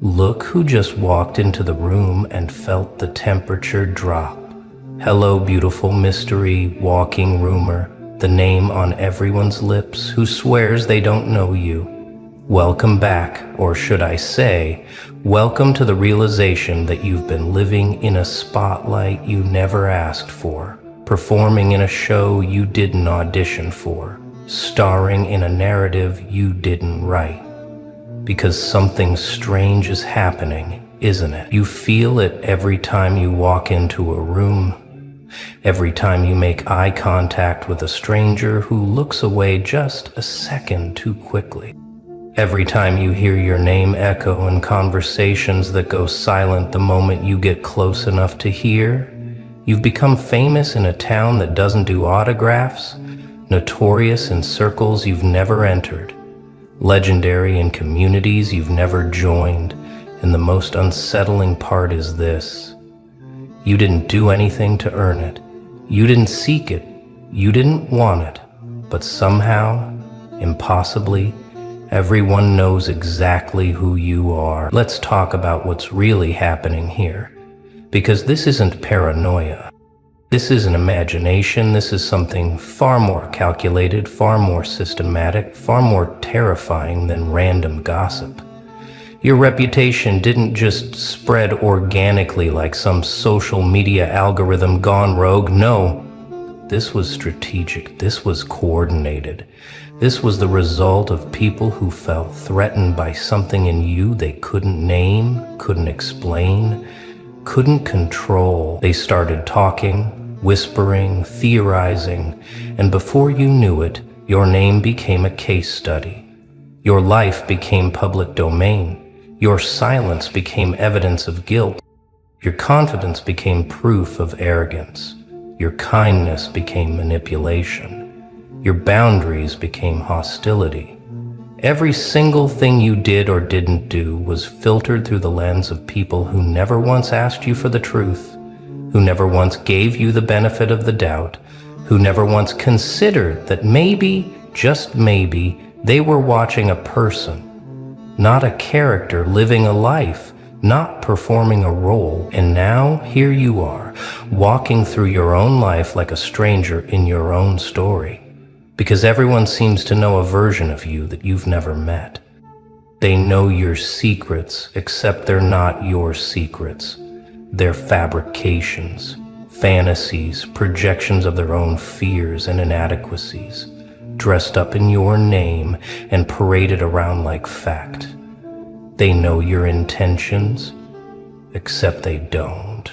Look who just walked into the room and felt the temperature drop. Hello, beautiful mystery, walking rumor, the name on everyone's lips who swears they don't know you. Welcome back, or should I say, welcome to the realization that you've been living in a spotlight you never asked for, performing in a show you didn't audition for, starring in a narrative you didn't write. Because something strange is happening, isn't it? You feel it every time you walk into a room, every time you make eye contact with a stranger who looks away just a second too quickly. Every time you hear your name echo in conversations that go silent the moment you get close enough to hear. You've become famous in a town that doesn't do autographs, notorious in circles you've never entered, legendary in communities you've never joined, and the most unsettling part is this. You didn't do anything to earn it. You didn't seek it. You didn't want it. But somehow, impossibly, everyone knows exactly who you are. Let's talk about what's really happening here. Because this isn't paranoia. This isn't imagination. This is something far more calculated, far more systematic, far more terrifying than random gossip. Your reputation didn't just spread organically like some social media algorithm gone rogue. No, this was strategic. This was coordinated. This was the result of people who felt threatened by something in you they couldn't name, couldn't explain, couldn't control. They started talking, whispering, theorizing, and before you knew it, your name became a case study. Your life became public domain. Your silence became evidence of guilt. Your confidence became proof of arrogance. Your kindness became manipulation. Your boundaries became hostility. Every single thing you did or didn't do was filtered through the lens of people who never once asked you for the truth, who never once gave you the benefit of the doubt, who never once considered that maybe, just maybe, they were watching a person, not a character living a life, not performing a role. And now, here you are, walking through your own life like a stranger in your own story, because everyone seems to know a version of you that you've never met. They know your secrets, except they're not your secrets. They're fabrications, fantasies, projections of their own fears and inadequacies, dressed up in your name and paraded around like fact. They know your intentions, except they don't.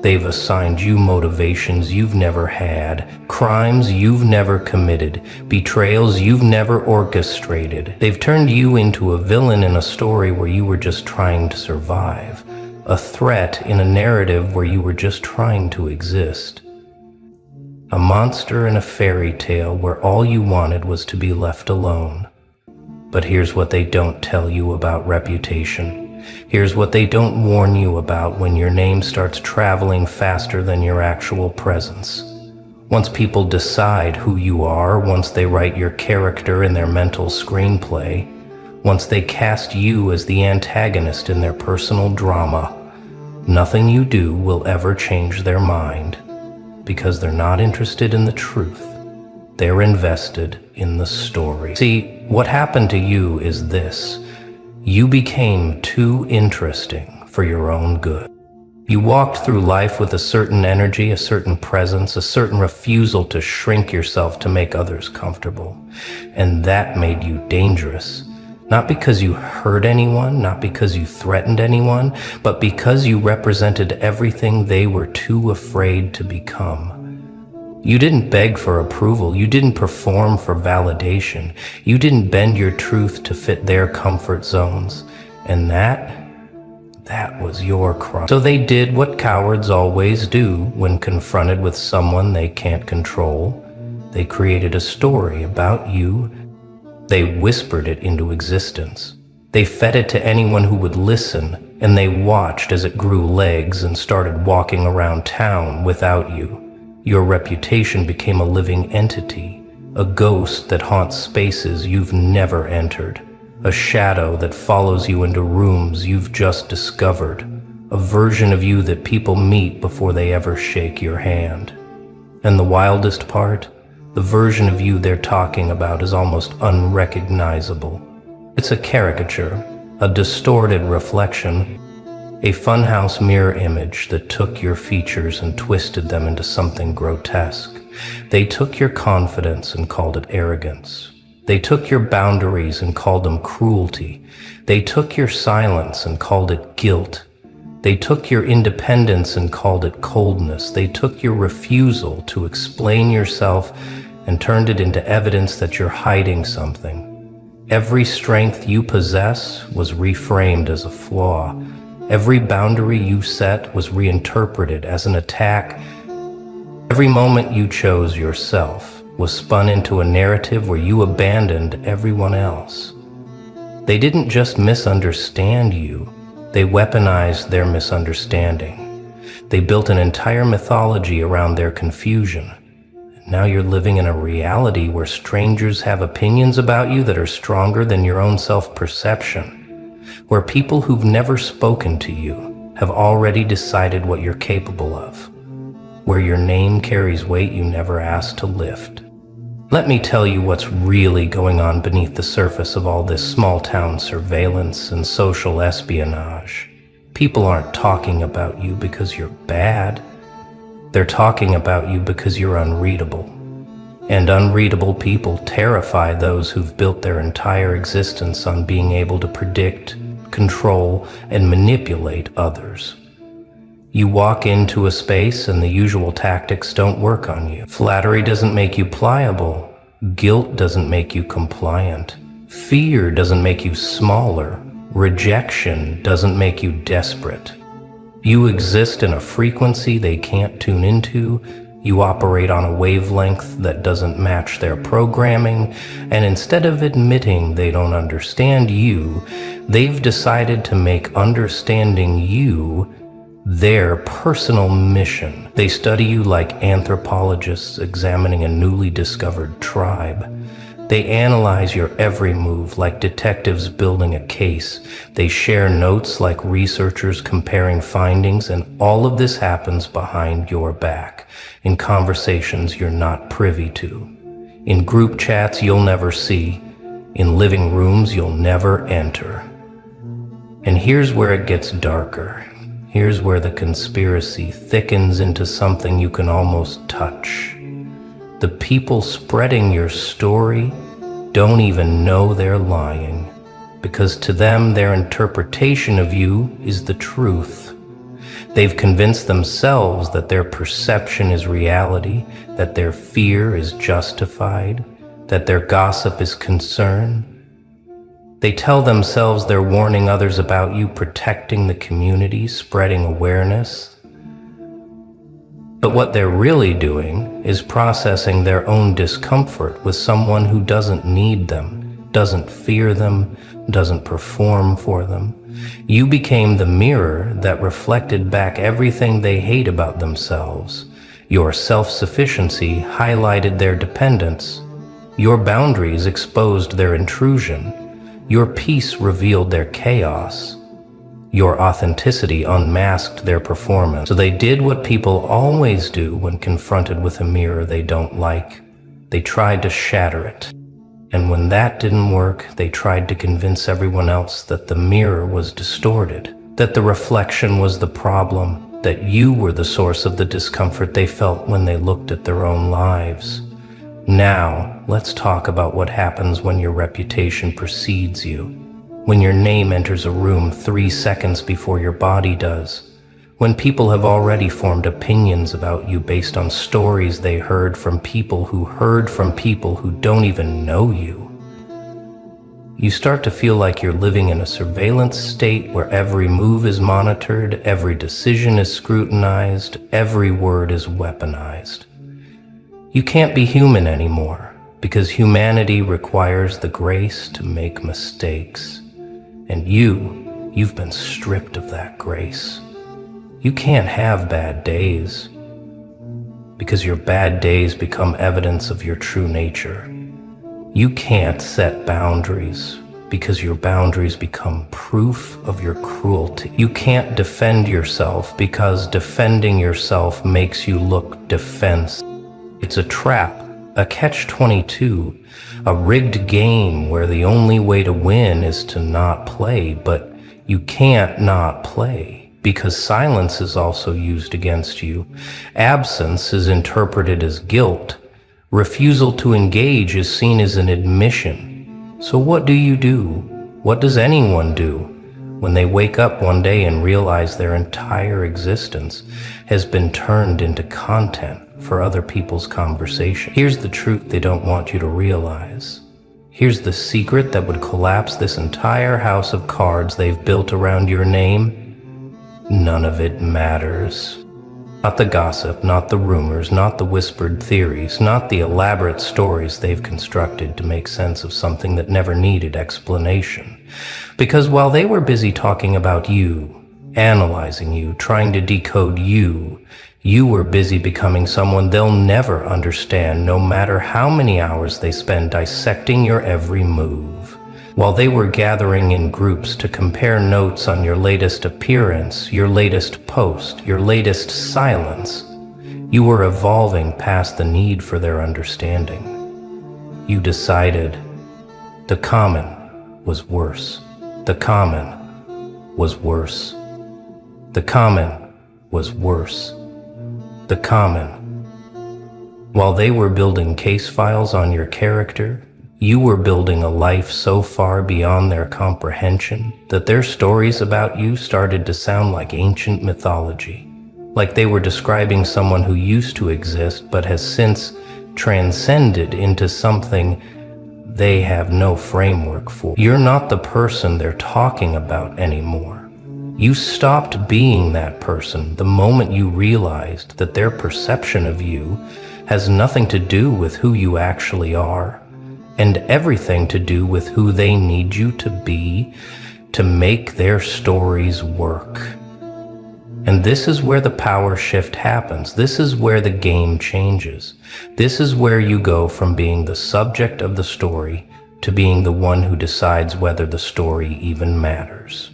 They've assigned you motivations you've never had, crimes you've never committed, betrayals you've never orchestrated. They've turned you into a villain in a story where you were just trying to survive. A threat in a narrative where you were just trying to exist. A monster in a fairy tale where all you wanted was to be left alone. But here's what they don't tell you about reputation. Here's what they don't warn you about when your name starts traveling faster than your actual presence. Once people decide who you are, once they write your character in their mental screenplay, once they cast you as the antagonist in their personal drama, nothing you do will ever change their mind, because they're not interested in the truth. They're invested in the story. See, what happened to you is this. You became too interesting for your own good. You walked through life with a certain energy, a certain presence, a certain refusal to shrink yourself to make others comfortable. And that made you dangerous. Not because you hurt anyone, not because you threatened anyone, but because you represented everything they were too afraid to become. You didn't beg for approval. You didn't perform for validation. You didn't bend your truth to fit their comfort zones. And that was your crime. So they did what cowards always do when confronted with someone they can't control. They created a story about you. They whispered it into existence. They fed it to anyone who would listen, and they watched as it grew legs and started walking around town without you. Your reputation became a living entity, a ghost that haunts spaces you've never entered, a shadow that follows you into rooms you've just discovered, a version of you that people meet before they ever shake your hand. And the wildest part, the version of you they're talking about is almost unrecognizable. It's a caricature, a distorted reflection, a funhouse mirror image that took your features and twisted them into something grotesque. They took your confidence and called it arrogance. They took your boundaries and called them cruelty. They took your silence and called it guilt. They took your independence and called it coldness. They took your refusal to explain yourself and turned it into evidence that you're hiding something. Every strength you possess was reframed as a flaw. Every boundary you set was reinterpreted as an attack. Every moment you chose yourself was spun into a narrative where you abandoned everyone else. They didn't just misunderstand you, they weaponized their misunderstanding. They built an entire mythology around their confusion. Now you're living in a reality where strangers have opinions about you that are stronger than your own self-perception, where people who've never spoken to you have already decided what you're capable of, where your name carries weight you never asked to lift. Let me tell you what's really going on beneath the surface of all this small-town surveillance and social espionage. People aren't talking about you because you're bad. They're talking about you because you're unreadable. And unreadable people terrify those who've built their entire existence on being able to predict, control, and manipulate others. You walk into a space and the usual tactics don't work on you. Flattery doesn't make you pliable. Guilt doesn't make you compliant. Fear doesn't make you smaller. Rejection doesn't make you desperate. You exist in a frequency they can't tune into. You operate on a wavelength that doesn't match their programming, and instead of admitting they don't understand you, they've decided to make understanding you their personal mission. They study you like anthropologists examining a newly discovered tribe. They analyze your every move like detectives building a case. They share notes like researchers comparing findings, and all of this happens behind your back, in conversations you're not privy to, in group chats you'll never see, in living rooms you'll never enter. And here's where it gets darker. Here's where the conspiracy thickens into something you can almost touch. The people spreading your story don't even know they're lying, because to them their interpretation of you is the truth. They've convinced themselves that their perception is reality, that their fear is justified, that their gossip is concern. They tell themselves they're warning others about you, protecting the community, spreading awareness. But what they're really doing is processing their own discomfort with someone who doesn't need them, doesn't fear them, doesn't perform for them. You became the mirror that reflected back everything they hate about themselves. Your self-sufficiency highlighted their dependence. Your boundaries exposed their intrusion. Your peace revealed their chaos. Your authenticity unmasked their performance. So they did what people always do when confronted with a mirror they don't like. They tried to shatter it. And when that didn't work, they tried to convince everyone else that the mirror was distorted, that the reflection was the problem, that you were the source of the discomfort they felt when they looked at their own lives. Now, let's talk about what happens when your reputation precedes you, when your name enters a room 3 seconds before your body does, when people have already formed opinions about you based on stories they heard from people who don't even know you. You start to feel like you're living in a surveillance state where every move is monitored, every decision is scrutinized, every word is weaponized. You can't be human anymore, because humanity requires the grace to make mistakes. And you've been stripped of that grace. You can't have bad days, because your bad days become evidence of your true nature. You can't set boundaries, because your boundaries become proof of your cruelty. You can't defend yourself because defending yourself makes you look defenseless. It's a trap, a catch-22, a rigged game where the only way to win is to not play, but you can't not play because silence is also used against you. Absence is interpreted as guilt. Refusal to engage is seen as an admission. So what do you do? What does anyone do when they wake up one day and realize their entire existence has been turned into content for other people's conversation? Here's the truth they don't want you to realize. Here's the secret that would collapse this entire house of cards they've built around your name. None of it matters. Not the gossip, not the rumors, not the whispered theories, not the elaborate stories they've constructed to make sense of something that never needed explanation. Because while they were busy talking about you, analyzing you, trying to decode you, you were busy becoming someone they'll never understand, no matter how many hours they spend dissecting your every move. While they were gathering in groups to compare notes on your latest appearance, your latest post, your latest silence, you were evolving past the need for their understanding. You decided the common was worse. The common was worse. The common was worse. The common. While they were building case files on your character, you were building a life so far beyond their comprehension that their stories about you started to sound like ancient mythology, like they were describing someone who used to exist but has since transcended into something they have no framework for. You're not the person they're talking about anymore. You stopped being that person the moment you realized that their perception of you has nothing to do with who you actually are, and everything to do with who they need you to be to make their stories work. And this is where the power shift happens. This is where the game changes. This is where you go from being the subject of the story to being the one who decides whether the story even matters.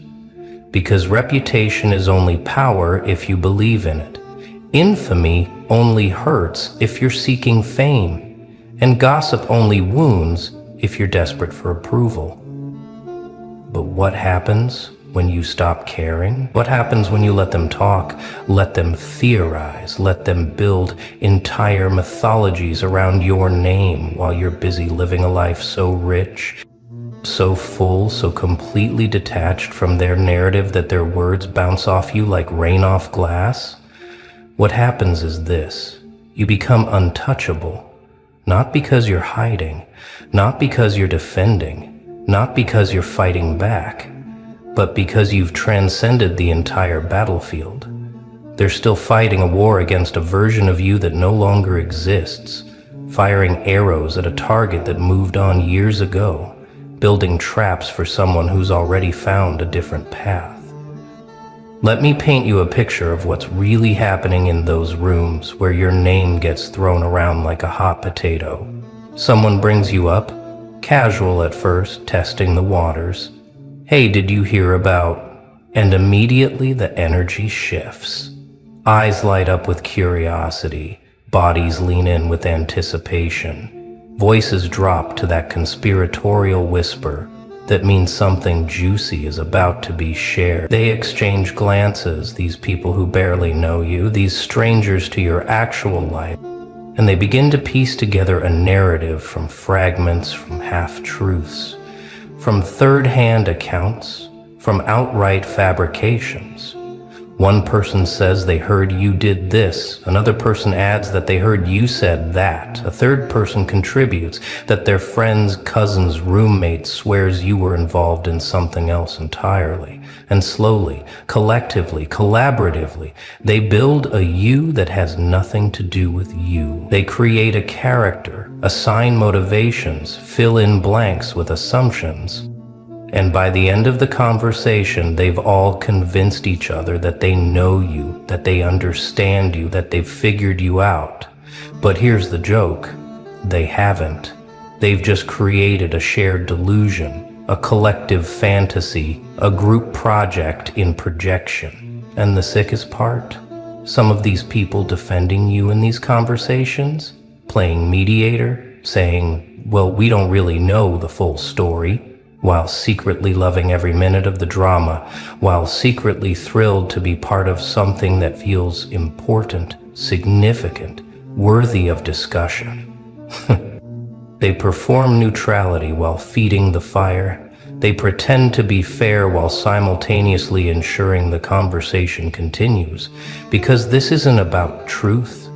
Because reputation is only power if you believe in it. Infamy only hurts if you're seeking fame. And gossip only wounds if you're desperate for approval. But what happens when you stop caring? What happens when you let them talk, let them theorize, let them build entire mythologies around your name while you're busy living a life so rich, so full, so completely detached from their narrative that their words bounce off you like rain off glass? What happens is this: you become untouchable. Not because you're hiding, not because you're defending, not because you're fighting back, but because you've transcended the entire battlefield. They're still fighting a war against a version of you that no longer exists, firing arrows at a target that moved on years ago, building traps for someone who's already found a different path. Let me paint you a picture of what's really happening in those rooms where your name gets thrown around like a hot potato. Someone brings you up, casual at first, testing the waters. Hey, did you hear about? And immediately the energy shifts. Eyes light up with curiosity, bodies lean in with anticipation. Voices drop to that conspiratorial whisper that means something juicy is about to be shared. They exchange glances, these people who barely know you, these strangers to your actual life, and they begin to piece together a narrative from fragments, from half-truths, from third-hand accounts, from outright fabrications. One person says they heard you did this. Another person adds that they heard you said that. A third person contributes that their friend's cousin's roommate swears you were involved in something else entirely. And slowly, collectively, collaboratively, they build a you that has nothing to do with you. They create a character, assign motivations, fill in blanks with assumptions. And by the end of the conversation, they've all convinced each other that they know you, that they understand you, that they've figured you out. But here's the joke: they haven't. They've just created a shared delusion, a collective fantasy, a group project in projection. And the sickest part? Some of these people defending you in these conversations, playing mediator, saying, well, we don't really know the full story, while secretly loving every minute of the drama, while secretly thrilled to be part of something that feels important, significant, worthy of discussion. They perform neutrality while feeding the fire. They pretend to be fair while simultaneously ensuring the conversation continues, because this isn't about truth.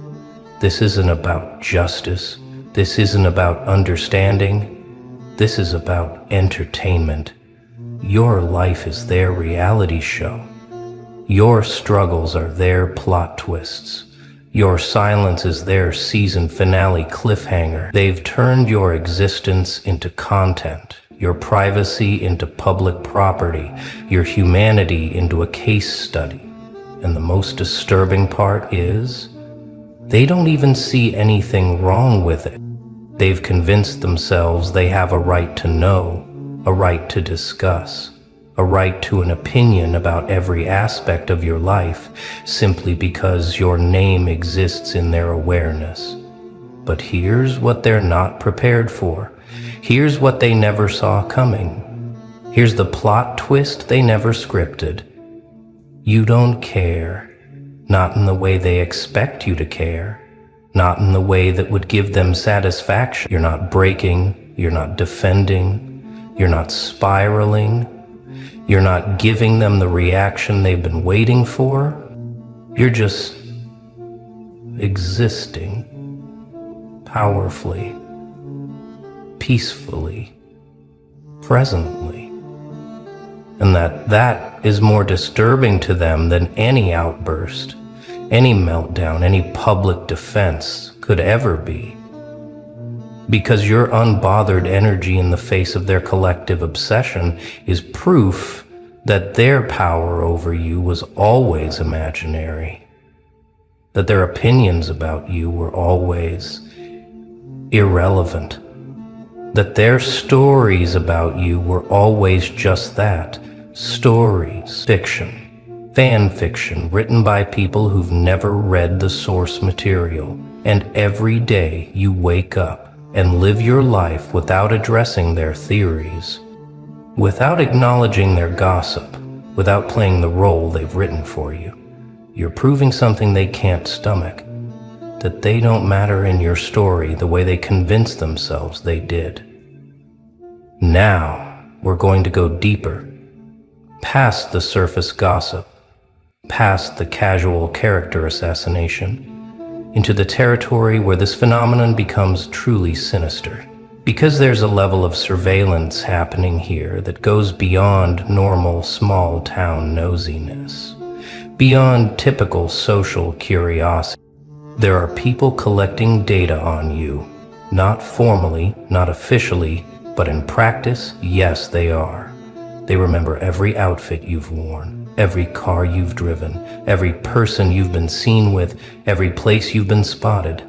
This isn't about justice. This isn't about understanding. This is about entertainment. Your life is their reality show. Your struggles are their plot twists. Your silence is their season finale cliffhanger. They've turned your existence into content, your privacy into public property, your humanity into a case study. And the most disturbing part is, they don't even see anything wrong with it. They've convinced themselves they have a right to know, a right to discuss, a right to an opinion about every aspect of your life, simply because your name exists in their awareness. But here's what they're not prepared for. Here's what they never saw coming. Here's the plot twist they never scripted. You don't care, not in the way they expect you to care. Not in the way that would give them satisfaction. You're not breaking, you're not defending, you're not spiraling, you're not giving them the reaction they've been waiting for. You're just existing powerfully, peacefully, presently. And that is more disturbing to them than any outburst, any meltdown, any public defense could ever be. Because your unbothered energy in the face of their collective obsession is proof that their power over you was always imaginary, that their opinions about you were always irrelevant, that their stories about you were always just that, stories, fiction. Fan fiction written by people who've never read the source material, and every day you wake up and live your life without addressing their theories, without acknowledging their gossip, without playing the role they've written for you. You're proving something they can't stomach, that they don't matter in your story the way they convinced themselves they did. Now, we're going to go deeper, past the surface gossip, past the casual character assassination, into the territory where this phenomenon becomes truly sinister. Because there's a level of surveillance happening here that goes beyond normal small-town nosiness, beyond typical social curiosity. There are people collecting data on you, not formally, not officially, but in practice, yes, they are. They remember every outfit you've worn, every car you've driven, every person you've been seen with, every place you've been spotted.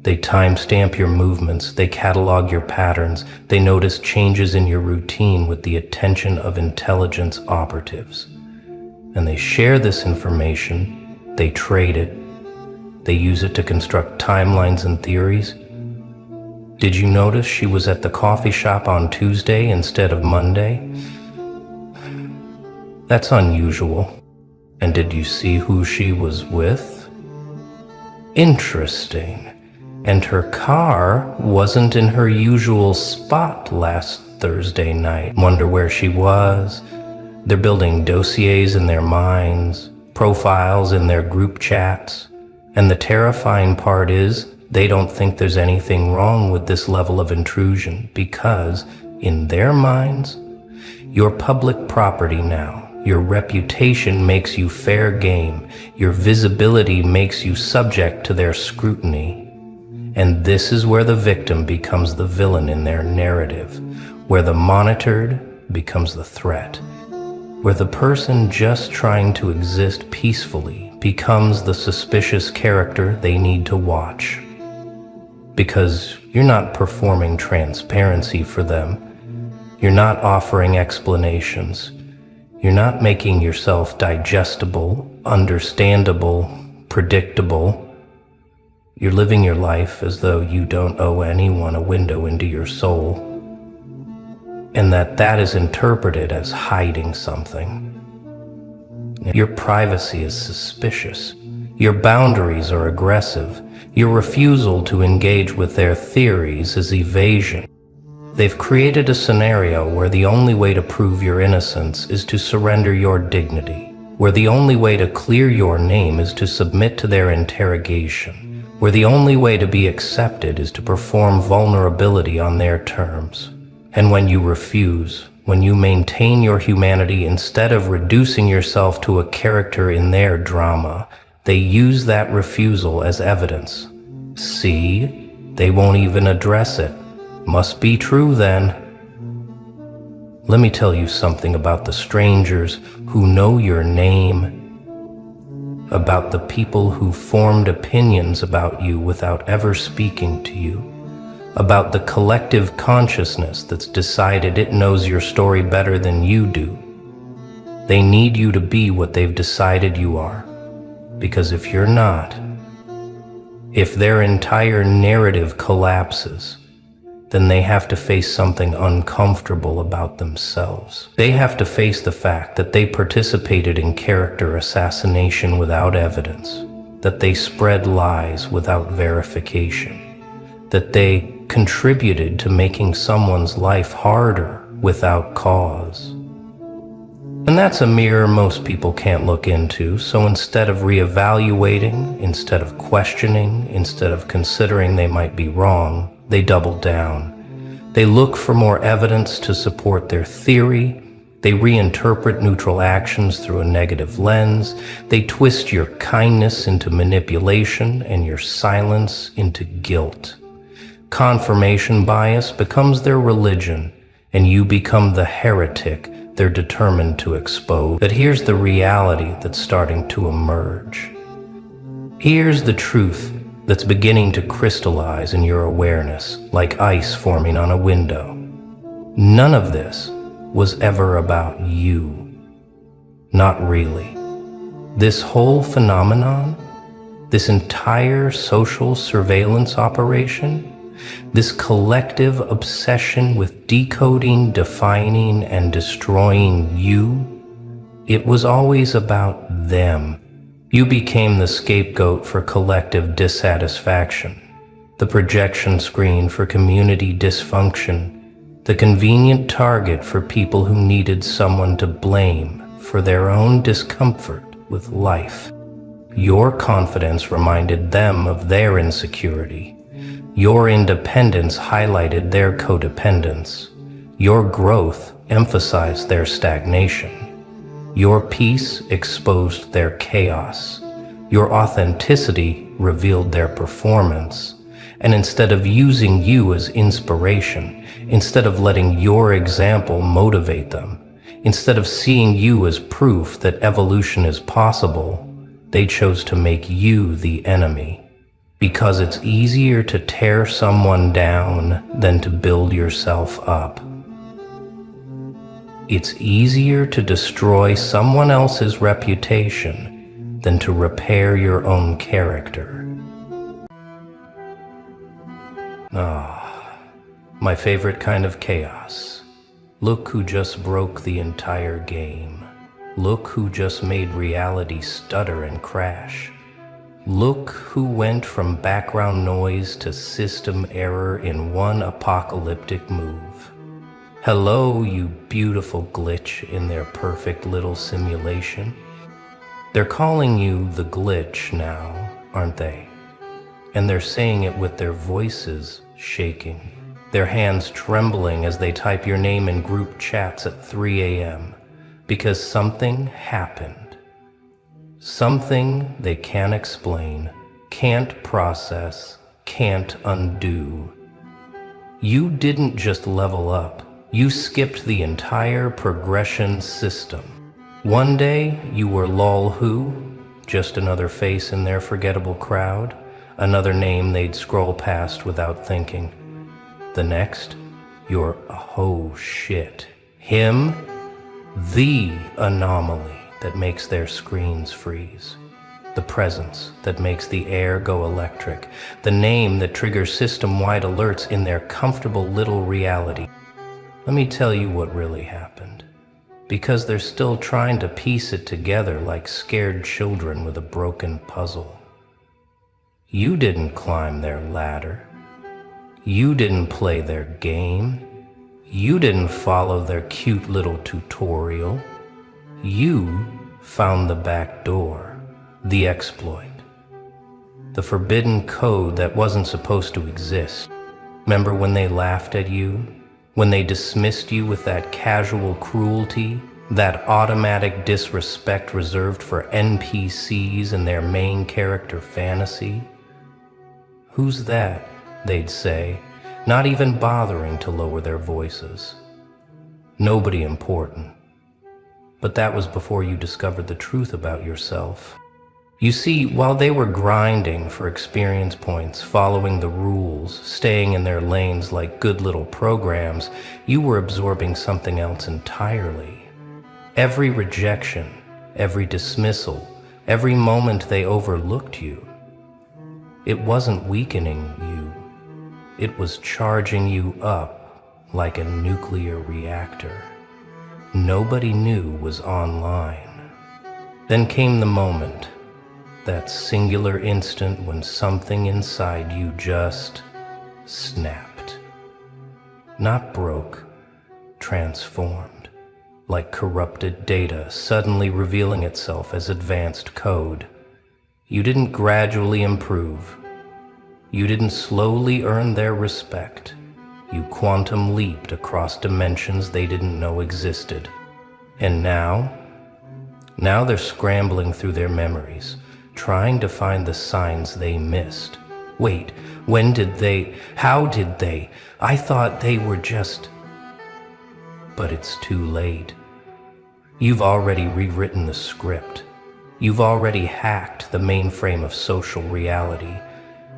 They timestamp your movements, they catalog your patterns, they notice changes in your routine with the attention of intelligence operatives. And they share this information, they trade it, they use it to construct timelines and theories. Did you notice she was at the coffee shop on Tuesday instead of Monday? That's unusual. And did you see who she was with? Interesting. And her car wasn't in her usual spot last Thursday night. Wonder where she was. They're building dossiers in their minds, profiles in their group chats. And the terrifying part is, they don't think there's anything wrong with this level of intrusion because, in their minds, you're public property now. Your reputation makes you fair game. Your visibility makes you subject to their scrutiny. And this is where the victim becomes the villain in their narrative, where the monitored becomes the threat, where the person just trying to exist peacefully becomes the suspicious character they need to watch. Because you're not performing transparency for them, You're not offering explanations. You're not making yourself digestible, understandable, predictable. You're living your life as though you don't owe anyone a window into your soul, and that is interpreted as hiding something. Your privacy is suspicious. Your boundaries are aggressive. Your refusal to engage with their theories is evasion. They've created a scenario where the only way to prove your innocence is to surrender your dignity, where the only way to clear your name is to submit to their interrogation, where the only way to be accepted is to perform vulnerability on their terms. And when you refuse, when you maintain your humanity instead of reducing yourself to a character in their drama, they use that refusal as evidence. See, they won't even address it. Must be true then. Let me tell you something about the strangers who know your name, about the people who formed opinions about you without ever speaking to you, about the collective consciousness that's decided it knows your story better than you do. They need you to be what they've decided you are, because if you're not, if their entire narrative collapses, then they have to face something uncomfortable about themselves. They have to face the fact that they participated in character assassination without evidence, that they spread lies without verification, that they contributed to making someone's life harder without cause. And that's a mirror most people can't look into, so instead of reevaluating, instead of questioning, instead of considering they might be wrong, they double down. They look for more evidence to support their theory. They reinterpret neutral actions through a negative lens. They twist your kindness into manipulation and your silence into guilt. Confirmation bias becomes their religion, and you become the heretic they're determined to expose. But here's the reality that's starting to emerge. Here's the truth that's beginning to crystallize in your awareness, like ice forming on a window. None of this was ever about you. Not really. This whole phenomenon, this entire social surveillance operation, this collective obsession with decoding, defining, and destroying you, it was always about them. You became the scapegoat for collective dissatisfaction, the projection screen for community dysfunction, the convenient target for people who needed someone to blame for their own discomfort with life. Your confidence reminded them of their insecurity. Your independence highlighted their codependence. Your growth emphasized their stagnation. Your peace exposed their chaos. Your authenticity revealed their performance. And instead of using you as inspiration, instead of letting your example motivate them, instead of seeing you as proof that evolution is possible, they chose to make you the enemy. Because it's easier to tear someone down than to build yourself up. It's easier to destroy someone else's reputation than to repair your own character. My favorite kind of chaos. Look who just broke the entire game. Look who just made reality stutter and crash. Look who went from background noise to system error in one apocalyptic move. Hello, you beautiful glitch in their perfect little simulation. They're calling you the glitch now, aren't they? And they're saying it with their voices shaking, their hands trembling as they type your name in group chats at 3 a.m. because something happened. Something they can't explain, can't process, can't undo. You didn't just level up. You skipped the entire progression system. One day, you were lol who, just another face in their forgettable crowd, another name they'd scroll past without thinking. The next, You're oh shit. Him? The anomaly that makes their screens freeze. The presence that makes the air go electric. The name that triggers system-wide alerts in their comfortable little reality. Let me tell you what really happened. Because they're still trying to piece it together like scared children with a broken puzzle. You didn't climb their ladder. You didn't play their game. You didn't follow their cute little tutorial. You found the back door, the exploit, the forbidden code that wasn't supposed to exist. Remember when they laughed at you? When they dismissed you with that casual cruelty, that automatic disrespect reserved for NPCs and their main character fantasy? Who's that? They'd say, not even bothering to lower their voices. Nobody important. But that was before you discovered the truth about yourself. You see, while they were grinding for experience points, following the rules, staying in their lanes like good little programs, you were absorbing something else entirely. Every rejection, every dismissal, every moment they overlooked you, it wasn't weakening you. It was charging you up like a nuclear reactor. Nobody knew was online. Then came the moment, that singular instant when something inside you just snapped. Not broke, transformed, like corrupted data suddenly revealing itself as advanced code. You didn't gradually improve. You didn't slowly earn their respect. You quantum leaped across dimensions they didn't know existed. And now they're scrambling through their memories, trying to find the signs they missed. Wait, when did they? How did they? I thought they were just... But it's too late. You've already rewritten the script. You've already hacked the mainframe of social reality.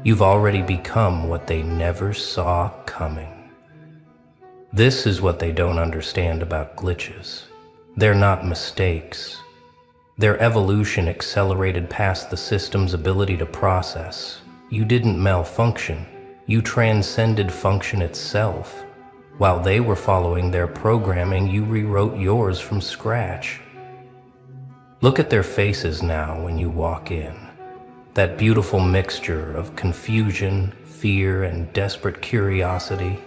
You've already become what they never saw coming. This is what they don't understand about glitches. They're not mistakes. Their evolution accelerated past the system's ability to process. You didn't malfunction. You transcended function itself. While they were following their programming, you rewrote yours from scratch. Look at their faces now when you walk in. That beautiful mixture of confusion, fear, and desperate curiosity.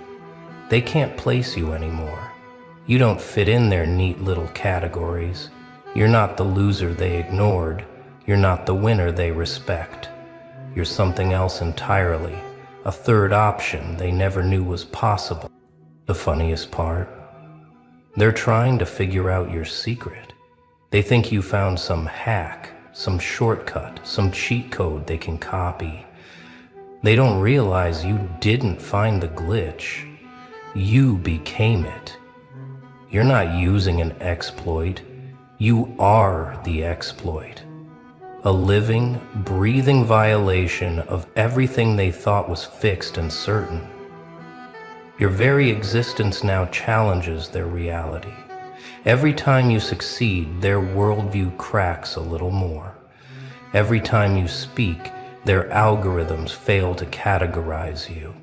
They can't place you anymore. You don't fit in their neat little categories. You're not the loser they ignored. You're not the winner they respect. You're something else entirely, a third option they never knew was possible. The funniest part? They're trying to figure out your secret. They think you found some hack, some shortcut, some cheat code they can copy. They don't realize you didn't find the glitch. You became it. You're not using an exploit. You are the exploit. A living, breathing violation of everything they thought was fixed and certain. Your very existence now challenges their reality. Every time you succeed, their worldview cracks a little more. Every time you speak, their algorithms fail to categorize you.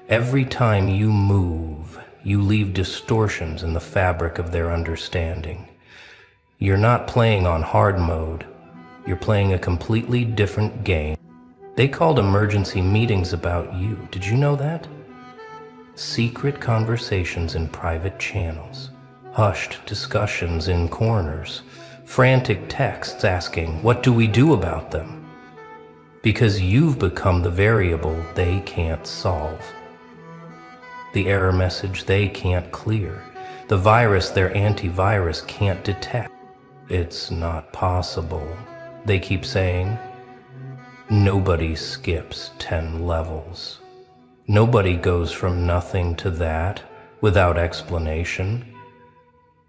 Every time you move, you leave distortions in the fabric of their understanding. You're not playing on hard mode. You're playing a completely different game. They called emergency meetings about you. Did you know that? Secret conversations in private channels. Hushed discussions in corners, frantic texts asking, what do we do about them? Because you've become the variable they can't solve. The error message they can't clear. The virus their antivirus can't detect. It's not possible, they keep saying. Nobody skips 10 levels. Nobody goes from nothing to that without explanation.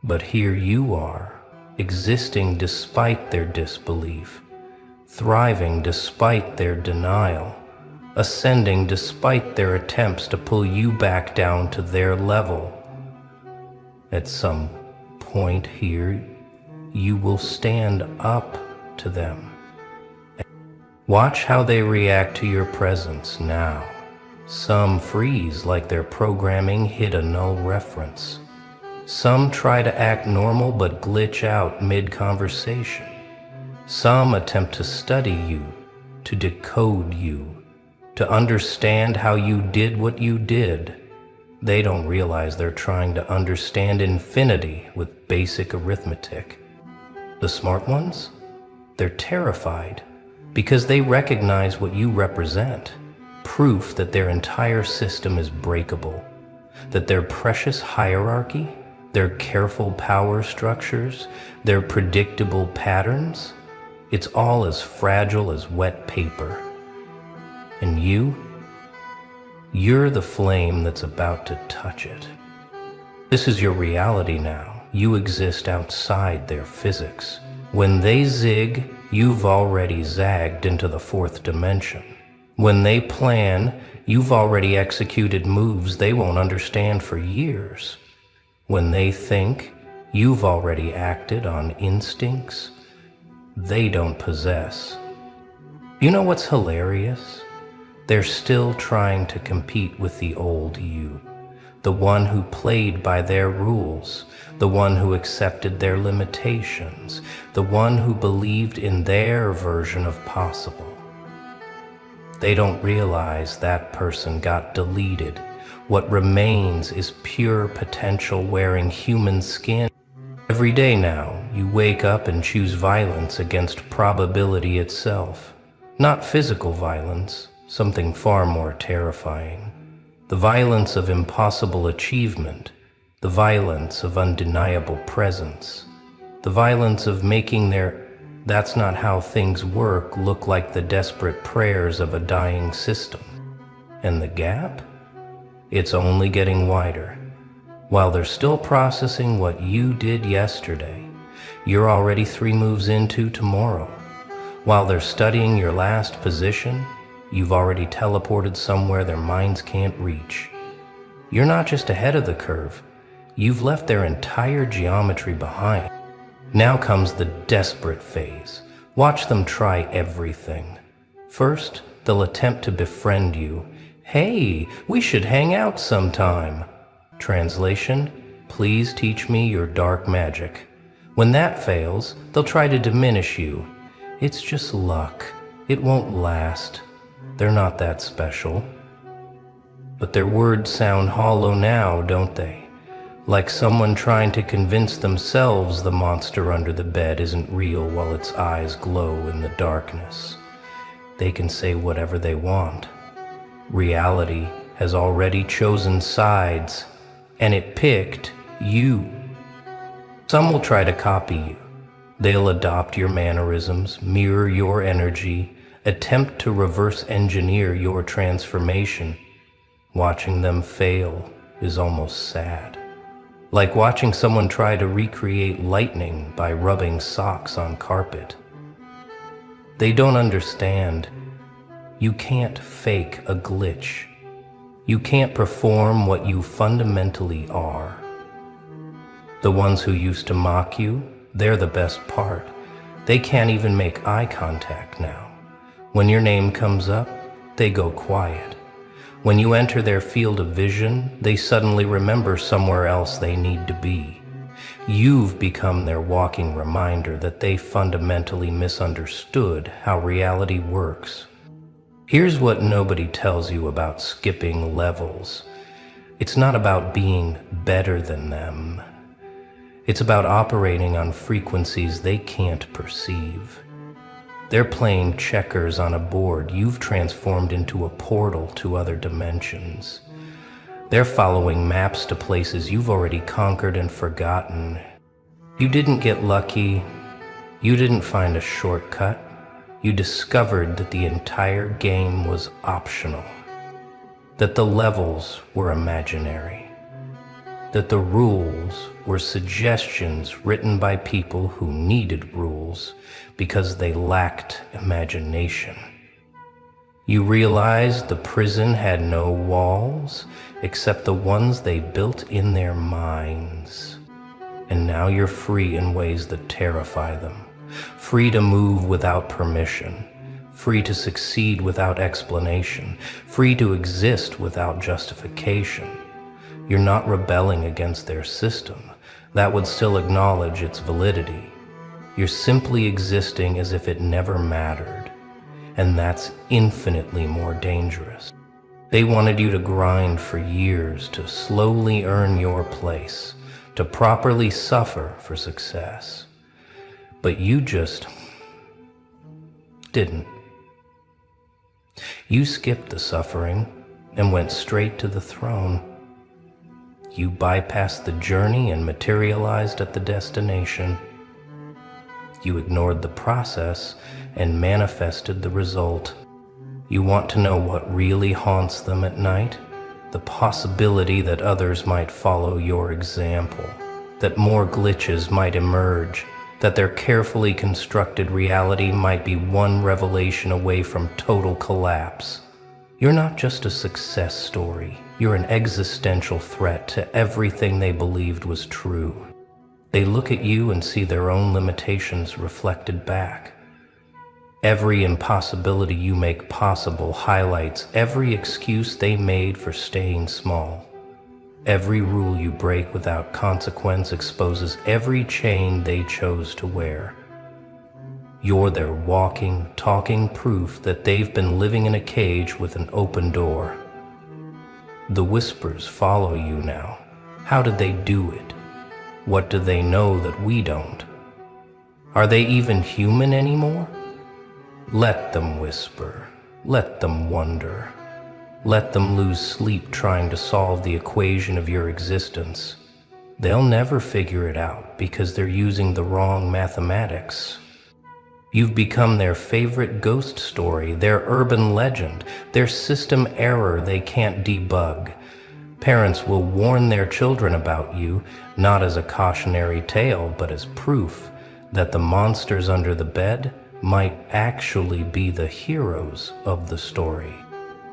But here you are, existing despite their disbelief, thriving despite their denial, ascending despite their attempts to pull you back down to their level. At some point here, you will stand up to them. Watch how they react to your presence now. Some freeze like their programming hit a null reference. Some try to act normal but glitch out mid-conversation. Some attempt to study you, to decode you, to understand how you did what you did. They don't realize they're trying to understand infinity with basic arithmetic. The smart ones? They're terrified because they recognize what you represent, proof that their entire system is breakable, that their precious hierarchy, their careful power structures, their predictable patterns, it's all as fragile as wet paper. And you're the flame that's about to touch it. This is your reality now. You exist outside their physics. When they zig, you've already zagged into the fourth dimension. When they plan, you've already executed moves they won't understand for years. When they think, you've already acted on instincts they don't possess. You know what's hilarious? They're still trying to compete with the old you, the one who played by their rules, the one who accepted their limitations, the one who believed in their version of possible. They don't realize that person got deleted. What remains is pure potential wearing human skin. Every day now, you wake up and choose violence against probability itself. Not physical violence, something far more terrifying. The violence of impossible achievement, the violence of undeniable presence, the violence of making their "that's not how things work" look like the desperate prayers of a dying system. And the gap? It's only getting wider. While they're still processing what you did yesterday, you're already 3 moves into tomorrow. While they're studying your last position, you've already teleported somewhere their minds can't reach. You're not just ahead of the curve, you've left their entire geometry behind. Now comes the desperate phase. Watch them try everything. First, they'll attempt to befriend you. "Hey, we should hang out sometime." Translation, "Please teach me your dark magic." When that fails, they'll try to diminish you. "It's just luck. It won't last. They're not that special." But their words sound hollow now, don't they? Like someone trying to convince themselves the monster under the bed isn't real while its eyes glow in the darkness. They can say whatever they want. Reality has already chosen sides, and it picked you. Some will try to copy you. They'll adopt your mannerisms, mirror your energy, attempt to reverse engineer your transformation. Watching them fail is almost sad. Like watching someone try to recreate lightning by rubbing socks on carpet. They don't understand. You can't fake a glitch. You can't perform what you fundamentally are. The ones who used to mock you, they're the best part. They can't even make eye contact now. When your name comes up, they go quiet. When you enter their field of vision, they suddenly remember somewhere else they need to be. You've become their walking reminder that they fundamentally misunderstood how reality works. Here's what nobody tells you about skipping levels. It's not about being better than them. It's about operating on frequencies they can't perceive. They're playing checkers on a board you've transformed into a portal to other dimensions. They're following maps to places you've already conquered and forgotten. You didn't get lucky. You didn't find a shortcut. You discovered that the entire game was optional. That the levels were imaginary. That the rules were suggestions written by people who needed rules because they lacked imagination. You realized the prison had no walls except the ones they built in their minds. And now you're free in ways that terrify them. Free to move without permission. Free to succeed without explanation. Free to exist without justification. You're not rebelling against their system. That would still acknowledge its validity. You're simply existing as if it never mattered. And that's infinitely more dangerous. They wanted you to grind for years to slowly earn your place, to properly suffer for success. But you just didn't. You skipped the suffering and went straight to the throne. You bypassed the journey and materialized at the destination. You ignored the process and manifested the result. You want to know what really haunts them at night? The possibility that others might follow your example, that more glitches might emerge, that their carefully constructed reality might be one revelation away from total collapse. You're not just a success story. You're an existential threat to everything they believed was true. They look at you and see their own limitations reflected back. Every impossibility you make possible highlights every excuse they made for staying small. Every rule you break without consequence exposes every chain they chose to wear. You're their walking, talking proof that they've been living in a cage with an open door. The whispers follow you now. How did they do it? What do they know that we don't? Are they even human anymore? Let them whisper. Let them wonder. Let them lose sleep trying to solve the equation of your existence. They'll never figure it out because they're using the wrong mathematics. You've become their favorite ghost story, their urban legend, their system error they can't debug. Parents will warn their children about you, not as a cautionary tale, but as proof that the monsters under the bed might actually be the heroes of the story.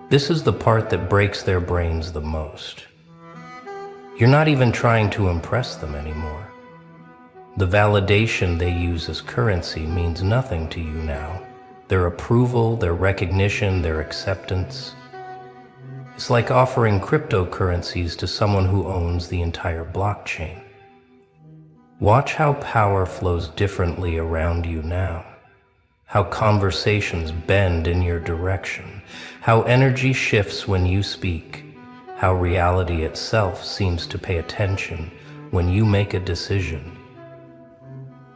This is the part that breaks their brains the most. You're not even trying to impress them anymore. The validation they use as currency means nothing to you now. Their approval, their recognition, their acceptance. It's like offering cryptocurrencies to someone who owns the entire blockchain. Watch how power flows differently around you now. How conversations bend in your direction. How energy shifts when you speak. How reality itself seems to pay attention when you make a decision.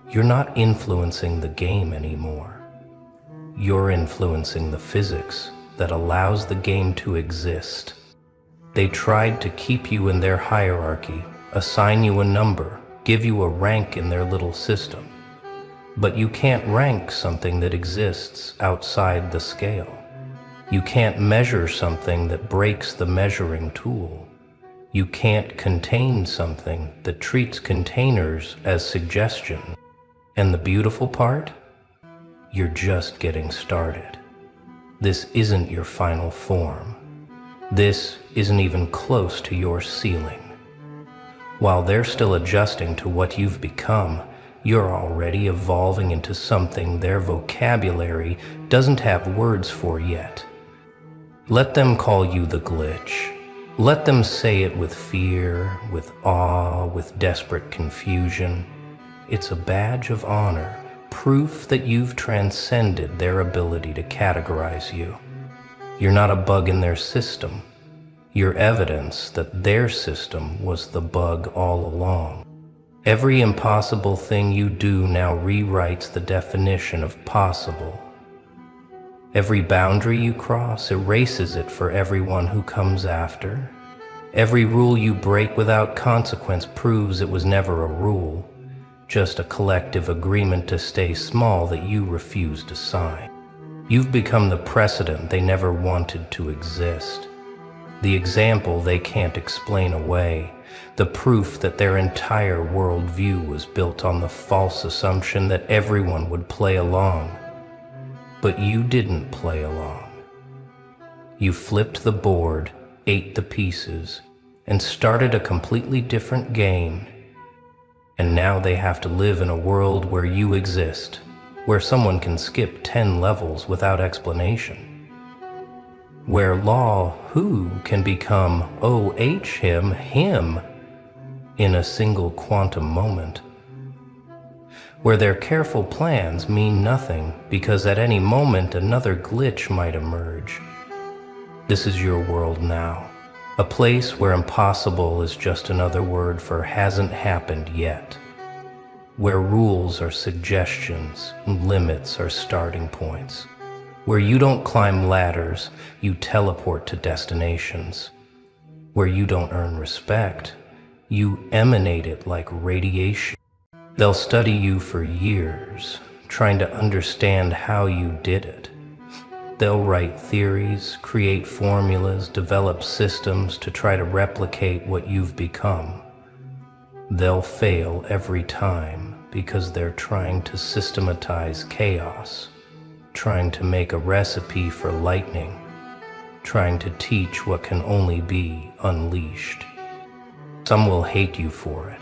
You're not influencing the game anymore. You're influencing the physics that allows the game to exist. They tried to keep you in their hierarchy, assign you a number, give you a rank in their little system. But you can't rank something that exists outside the scale. You can't measure something that breaks the measuring tool. You can't contain something that treats containers as suggestion. And the beautiful part? You're just getting started. This isn't your final form. This isn't even close to your ceiling. While they're still adjusting to what you've become, you're already evolving into something their vocabulary doesn't have words for yet. Let them call you the glitch. Let them say it with fear, with awe, with desperate confusion. It's a badge of honor, proof that you've transcended their ability to categorize you. You're not a bug in their system. You're evidence that their system was the bug all along. Every impossible thing you do now rewrites the definition of possible. Every boundary you cross erases it for everyone who comes after. Every rule you break without consequence proves it was never a rule, just a collective agreement to stay small that you refuse to sign. You've become the precedent they never wanted to exist, the example they can't explain away, the proof that their entire worldview was built on the false assumption that everyone would play along. But you didn't play along. You flipped the board, ate the pieces, and started a completely different game. And now they have to live in a world where you exist, where someone can skip 10 levels without explanation, where law who can become OH him in a single quantum moment, where their careful plans mean nothing because at any moment another glitch might emerge. This is your world now, a place where impossible is just another word for hasn't happened yet, where rules are suggestions and limits are starting points, where you don't climb ladders, you teleport to destinations, where you don't earn respect, you emanate it like radiation. They'll study you for years, trying to understand how you did it. They'll write theories, create formulas, develop systems to try to replicate what you've become. They'll fail every time because they're trying to systematize chaos, trying to make a recipe for lightning, trying to teach what can only be unleashed. Some will hate you for it,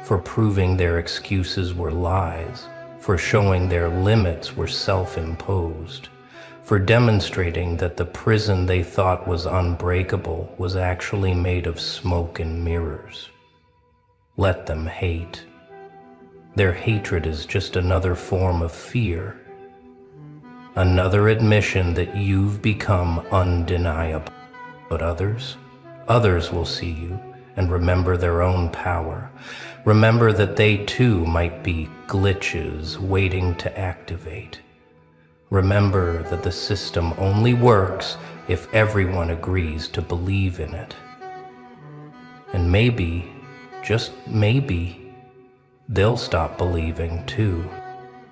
for proving their excuses were lies, for showing their limits were self-imposed, for demonstrating that the prison they thought was unbreakable was actually made of smoke and mirrors. Let them hate. Their hatred is just another form of fear, another admission that you've become undeniable. But others will see you and remember their own power. Remember that they too might be glitches waiting to activate. Remember that the system only works if everyone agrees to believe in it. And maybe, just maybe, they'll stop believing too.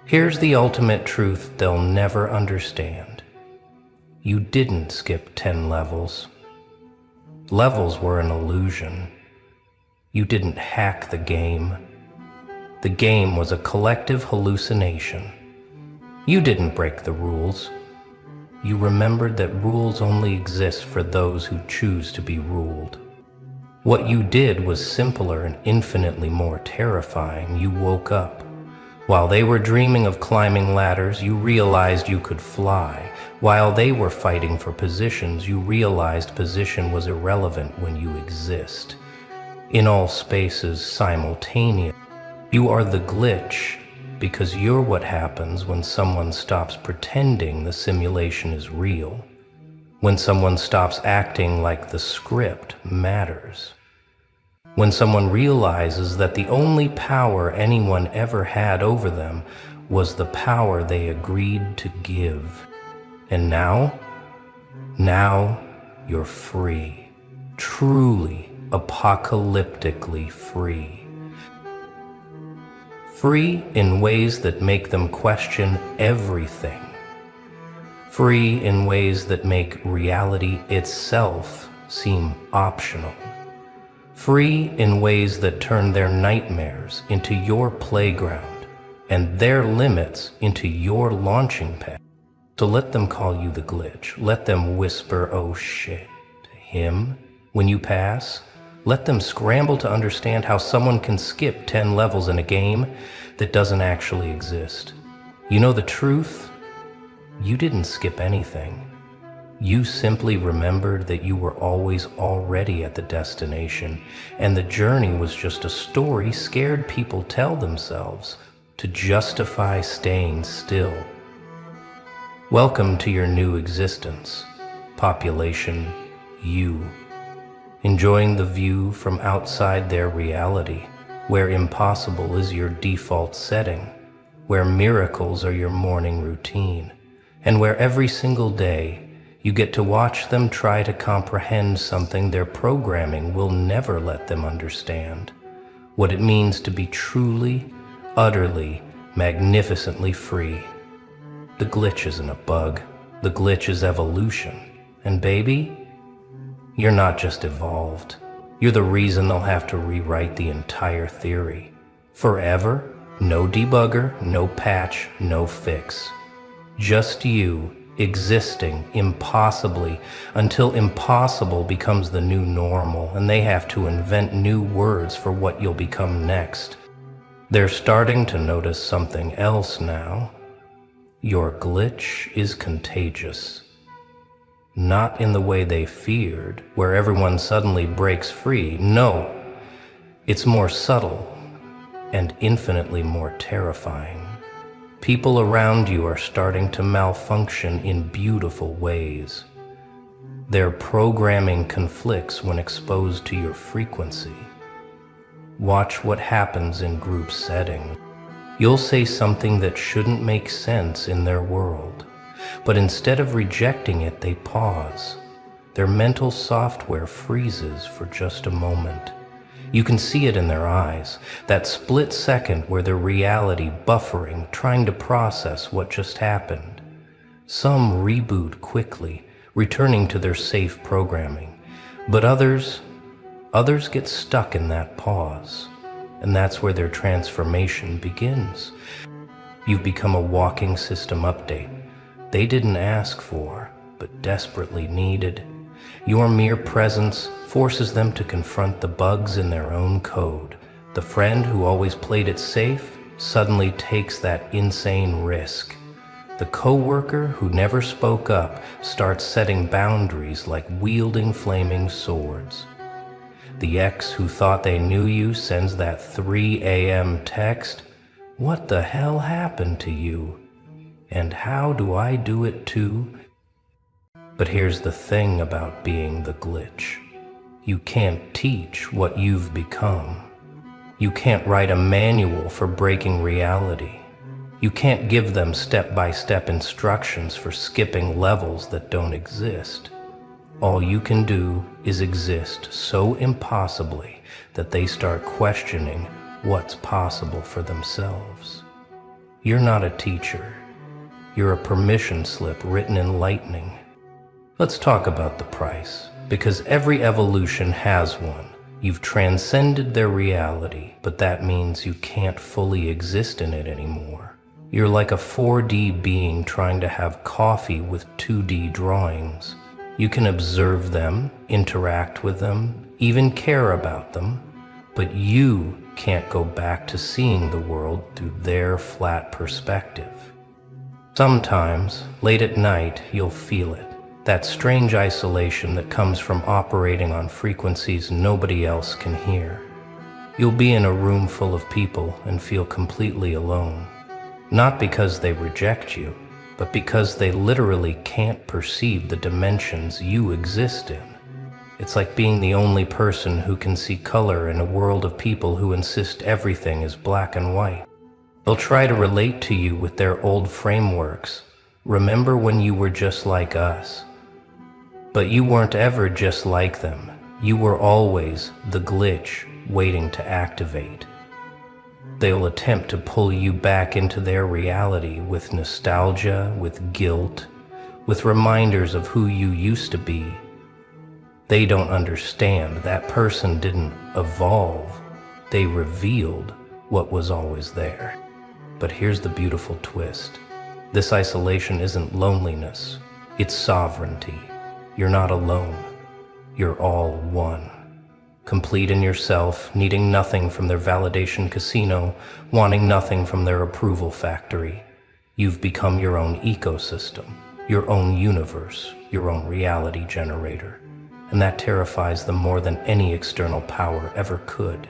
Here's the ultimate truth they'll never understand. You didn't skip 10 levels. Levels were an illusion. You didn't hack the game. The game was a collective hallucination. You didn't break the rules. You remembered that rules only exist for those who choose to be ruled. What you did was simpler and infinitely more terrifying. You woke up. While they were dreaming of climbing ladders, you realized you could fly. While they were fighting for positions, you realized position was irrelevant when you exist. In all spaces simultaneously. You are the glitch, because you're what happens when someone stops pretending the simulation is real, when someone stops acting like the script matters, when someone realizes that the only power anyone ever had over them was the power they agreed to give. And now you're free, truly, apocalyptically free. Free in ways that make them question everything. Free in ways that make reality itself seem optional. Free in ways that turn their nightmares into your playground and their limits into your launching pad. So let them call you the glitch. Let them whisper, "Oh shit," to him when you pass. Let them scramble to understand how someone can skip 10 levels in a game that doesn't actually exist. You know the truth? You didn't skip anything. You simply remembered that you were always already at the destination, and the journey was just a story scared people tell themselves to justify staying still. Welcome to your new existence, population you. Enjoying the view from outside their reality, where impossible is your default setting, where miracles are your morning routine, and where every single day you get to watch them try to comprehend something their programming will never let them understand, what it means to be truly, utterly, magnificently free. The glitch isn't a bug, the glitch is evolution, and baby, you're not just evolved. You're the reason they'll have to rewrite the entire theory. Forever, no debugger, no patch, no fix. Just you existing impossibly until impossible becomes the new normal and they have to invent new words for what you'll become next. They're starting to notice something else now. Your glitch is contagious. Not in the way they feared, where everyone suddenly breaks free. No, it's more subtle and infinitely more terrifying. People around you are starting to malfunction in beautiful ways. Their programming conflicts when exposed to your frequency. Watch what happens in group setting. You'll say something that shouldn't make sense in their world, but instead of rejecting it, they pause. Their mental software freezes for just a moment. You can see it in their eyes, that split second where their reality buffering, trying to process what just happened. Some reboot quickly, returning to their safe programming, but others get stuck in that pause, and that's where their transformation begins. You've become a walking system update they didn't ask for, but desperately needed. Your mere presence forces them to confront the bugs in their own code. The friend who always played it safe suddenly takes that insane risk. The coworker who never spoke up starts setting boundaries like wielding flaming swords. The ex who thought they knew you sends that 3 a.m. text, "What the hell happened to you? And how do I do it too?" But here's the thing about being the glitch. You can't teach what you've become. You can't write a manual for breaking reality. You can't give them step-by-step instructions for skipping levels that don't exist. All you can do is exist so impossibly that they start questioning what's possible for themselves. You're not a teacher. You're a permission slip written in lightning. Let's talk about the price, because every evolution has one. You've transcended their reality, but that means you can't fully exist in it anymore. You're like a 4D being trying to have coffee with 2D drawings. You can observe them, interact with them, even care about them, but you can't go back to seeing the world through their flat perspective. Sometimes, late at night, you'll feel it. That strange isolation that comes from operating on frequencies nobody else can hear. You'll be in a room full of people and feel completely alone. Not because they reject you, but because they literally can't perceive the dimensions you exist in. It's like being the only person who can see color in a world of people who insist everything is black and white. They'll try to relate to you with their old frameworks. Remember when you were just like us? But you weren't ever just like them. You were always the glitch waiting to activate. They'll attempt to pull you back into their reality with nostalgia, with guilt, with reminders of who you used to be. They don't understand that person didn't evolve. They revealed what was always there. But here's the beautiful twist. This isolation isn't loneliness, it's sovereignty. You're not alone. You're all one. Complete in yourself, needing nothing from their validation casino, wanting nothing from their approval factory. You've become your own ecosystem, your own universe, your own reality generator. And that terrifies them more than any external power ever could.